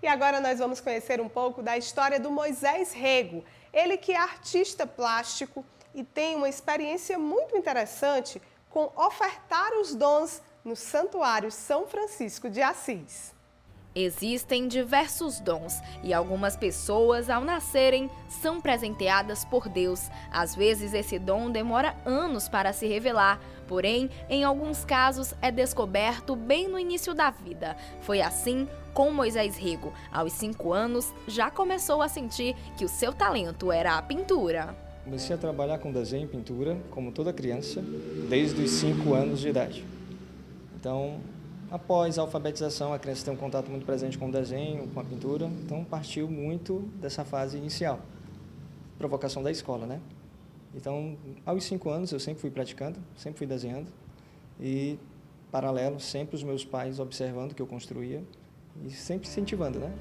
E agora nós vamos conhecer um pouco da história do Moisés Rego. Ele que é artista plástico e tem uma experiência muito interessante com ofertar os dons no Santuário São Francisco de Assis. Existem diversos dons e algumas pessoas, ao nascerem, são presenteadas por Deus. Às vezes, esse dom demora anos para se revelar, porém, em alguns casos, é descoberto bem no início da vida. Foi assim com Moisés Rego. Aos 5 anos, já começou a sentir que o seu talento era a pintura. Comecei a trabalhar com desenho e pintura, como toda criança, desde os 5 anos de idade. Então, após a alfabetização, a criança tem um contato muito presente com o desenho, com a pintura, então partiu muito dessa fase inicial, provocação da escola, né? Então, aos 5 anos eu sempre fui praticando, sempre fui desenhando e, paralelo, sempre os meus pais observando o que eu construía e sempre incentivando, né?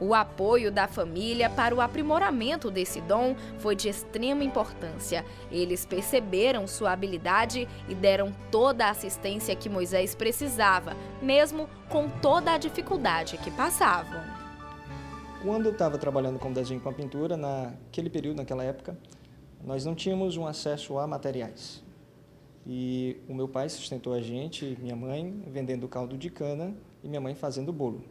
O apoio da família para o aprimoramento desse dom foi de extrema importância. Eles perceberam sua habilidade e deram toda a assistência que Moisés precisava, mesmo com toda a dificuldade que passavam. Quando eu estava trabalhando com desenho e com a pintura, naquele período, naquela época, nós não tínhamos um acesso a materiais. E o meu pai sustentou a gente, minha mãe, vendendo caldo de cana e minha mãe fazendo bolo.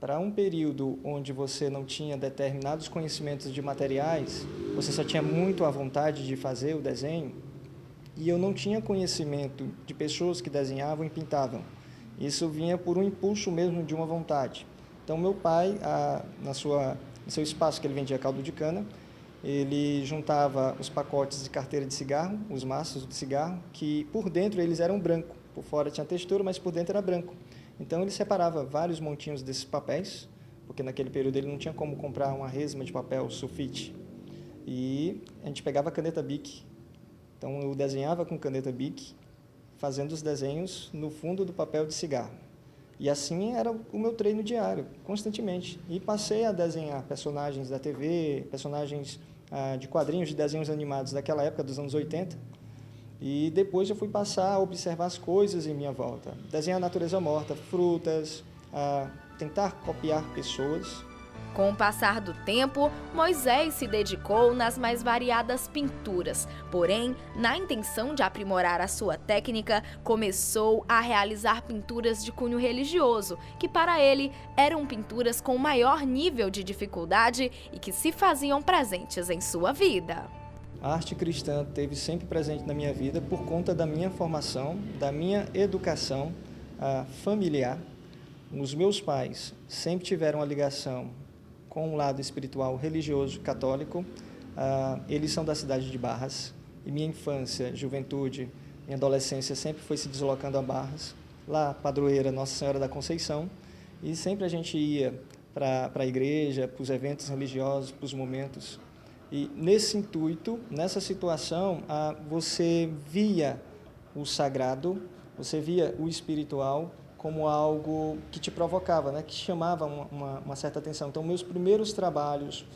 Para um período onde você não tinha determinados conhecimentos de materiais, você só tinha muito a vontade de fazer o desenho, e eu não tinha conhecimento de pessoas que desenhavam e pintavam. Isso vinha por um impulso mesmo de uma vontade. Então, meu pai, no seu espaço que ele vendia caldo de cana, ele juntava os pacotes de carteira de cigarro, os maços de cigarro, que por dentro eles eram branco, por fora tinha textura, mas por dentro era branco. Então, ele separava vários montinhos desses papéis, porque naquele período ele não tinha como comprar uma resma de papel sulfite. E a gente pegava a caneta Bic. Então, eu desenhava com caneta Bic, fazendo os desenhos no fundo do papel de cigarro. E assim era o meu treino diário, constantemente. E passei a desenhar personagens da TV, personagens de quadrinhos, de desenhos animados daquela época, dos anos 80. E depois eu fui passar a observar as coisas em minha volta, desenhar a natureza morta, frutas, tentar copiar pessoas. Com o passar do tempo, Moisés se dedicou nas mais variadas pinturas. Porém, na intenção de aprimorar a sua técnica, começou a realizar pinturas de cunho religioso, que para ele eram pinturas com maior nível de dificuldade e que se faziam presentes em sua vida. A arte cristã esteve sempre presente na minha vida por conta da minha formação, da minha educação familiar. Os meus pais sempre tiveram uma ligação com o lado espiritual religioso católico. Eles são da cidade de Barras e minha infância, juventude, minha adolescência sempre foi se deslocando a Barras, lá padroeira Nossa Senhora da Conceição, e sempre a gente ia para a igreja, para os eventos religiosos, para os momentos. E nesse intuito, nessa situação, você via o sagrado, você via o espiritual como algo que te provocava, né? Que chamava uma certa atenção. Então, meus primeiros trabalhos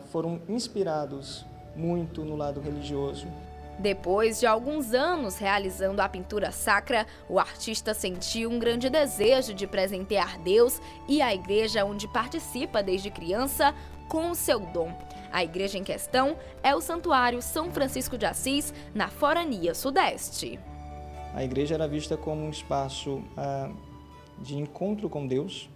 foram inspirados muito no lado religioso. Depois de alguns anos realizando a pintura sacra, o artista sentiu um grande desejo de presentear Deus e a igreja onde participa desde criança com o seu dom. A igreja em questão é o Santuário São Francisco de Assis, na Forania Sudeste. A igreja era vista como um espaço de encontro com Deus,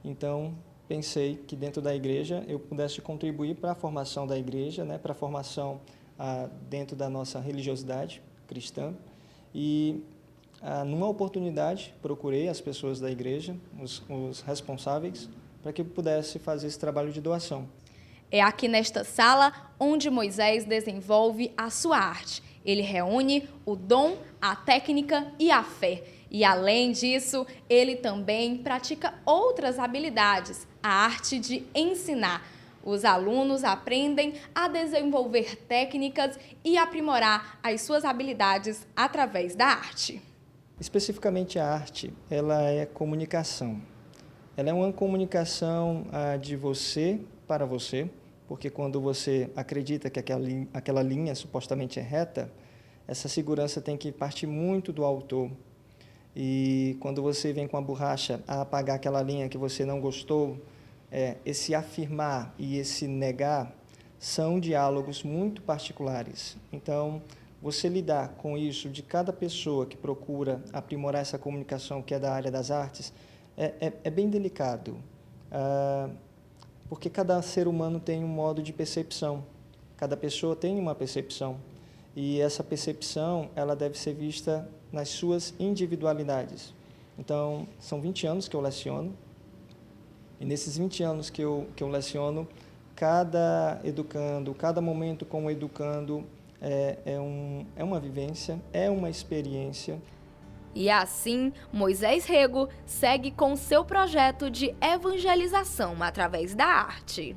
então pensei que dentro da igreja eu pudesse contribuir para a formação da igreja, né, para a formação dentro da nossa religiosidade cristã. E numa oportunidade procurei as pessoas da igreja, os responsáveis, para que eu pudesse fazer esse trabalho de doação. É aqui nesta sala onde Moisés desenvolve a sua arte. Ele reúne o dom, a técnica e a fé. E além disso, ele também pratica outras habilidades, a arte de ensinar. Os alunos aprendem a desenvolver técnicas e aprimorar as suas habilidades através da arte. Especificamente a arte, ela é comunicação. Ela é uma comunicação de você para você, porque quando você acredita que aquela linha supostamente é reta, essa segurança tem que partir muito do autor. E quando você vem com a borracha a apagar aquela linha que você não gostou, esse afirmar e esse negar são diálogos muito particulares. Então, você lidar com isso de cada pessoa que procura aprimorar essa comunicação que é da área das artes é bem delicado, porque cada ser humano tem um modo de percepção, cada pessoa tem uma percepção, e essa percepção ela deve ser vista nas suas individualidades. Então, são 20 anos que eu leciono, e nesses 20 anos que eu leciono, cada educando, cada momento com o educando é uma vivência, é uma experiência. E assim, Moisés Rego segue com seu projeto de evangelização através da arte.